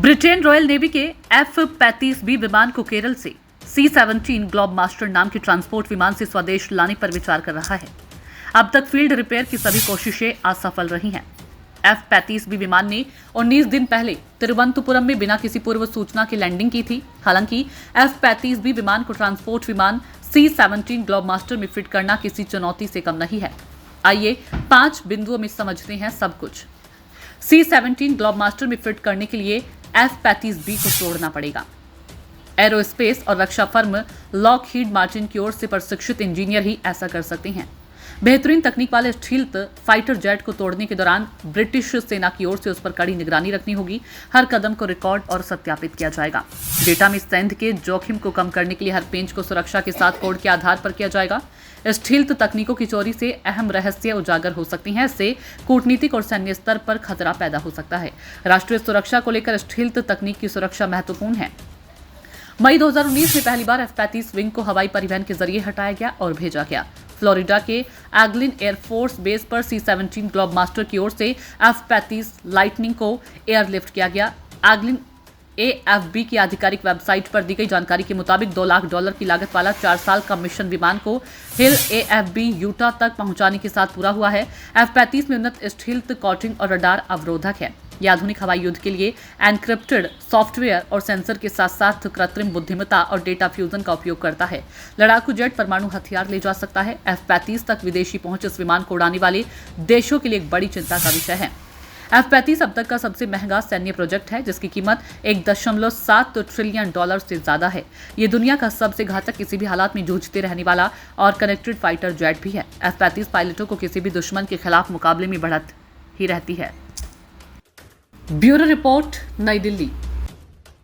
Britain royal navy के F-35B विमान को केरल से C-17 ग्लोब मास्टर नाम के ट्रांसपोर्ट विमान से स्वदेश लाने पर विचार कर रहा है। अब तक फील्ड रिपेयर की सभी कोशिशें असफल रही हैं। F-35B विमान ने 19 दिन पहले तिरुवनंतपुरम में बिना किसी पूर्व सूचना के लैंडिंग की थी। हालांकि F-35B विमान को ट्रांसपोर्ट विमान C-17 ग्लोब मास्टर में फिट करना किसी चुनौती से कम नहीं है। आइए 5 बिंदुओं में समझते हैं सब कुछ। C-17 ग्लोब मास्टर में फिट करने के लिए F-35B को तोड़ना पड़ेगा। एरोस्पेस और रक्षा फर्म लॉकहीड मार्टिन की ओर से प्रशिक्षित इंजीनियर ही ऐसा कर सकते हैं। बेहतरीन तकनीक वाले स्टील्थ फाइटर जेट को तोड़ने के दौरान ब्रिटिश सेना की ओर से उस पर कड़ी निगरानी रखनी होगी। हर कदम को रिकॉर्ड और सत्यापित किया जाएगा। डेटा में सेंध के जोखिम को कम करने के लिए हर पेंच को सुरक्षा के साथ कोड के आधार पर किया जाएगा। स्टील्थ तकनीकों की चोरी से अहम रहस्य उजागर हो सकती हैं। इससे कूटनीतिक और सैन्य स्तर पर खतरा पैदा हो सकता है। राष्ट्रीय सुरक्षा को लेकर स्टील्थ तकनीक की सुरक्षा महत्वपूर्ण है। मई 2019 में पहली बार F-35 विंग को हवाई परिवहन के जरिए हटाया गया और भेजा गया। फ्लोरिडा के एग्लिन एयरफोर्स बेस पर C-17 ग्लोब मास्टर की ओर से F-35 लाइटनिंग को एयरलिफ्ट किया गया। एग्लिन AFB की आधिकारिक वेबसाइट पर दी गई जानकारी के मुताबिक $2 लाख की लागत वाला 4 साल का मिशन विमान को हिल AFB यूटा तक पहुंचाने के साथ पूरा हुआ है। F-35 में उन्नत स्टील्थ कोटिंग और रडार अवरोधक है। यह आधुनिक हवाई युद्ध के लिए एनक्रिप्टेड सॉफ्टवेयर और सेंसर के साथ साथ कृत्रिम बुद्धिमत्ता और डेटा फ्यूजन का उपयोग करता है। लड़ाकू जेट परमाणु हथियार ले जा सकता है। F-35 तक विदेशी पहुंच इस विमान को उड़ाने वाले देशों के लिए एक बड़ी चिंता का विषय है। F-35 अब तक का सबसे महंगा सैन्य प्रोजेक्ट है, जिसकी कीमत $1.7 ट्रिलियन से ज्यादा है। ये दुनिया का सबसे घातक, किसी भी हालात में जूझते रहने वाला और कनेक्टेड फाइटर जेट भी है। F-35 पायलटों को किसी भी दुश्मन के खिलाफ मुकाबले में बढ़त ही रहती है। ब्यूरो रिपोर्ट, नई दिल्ली।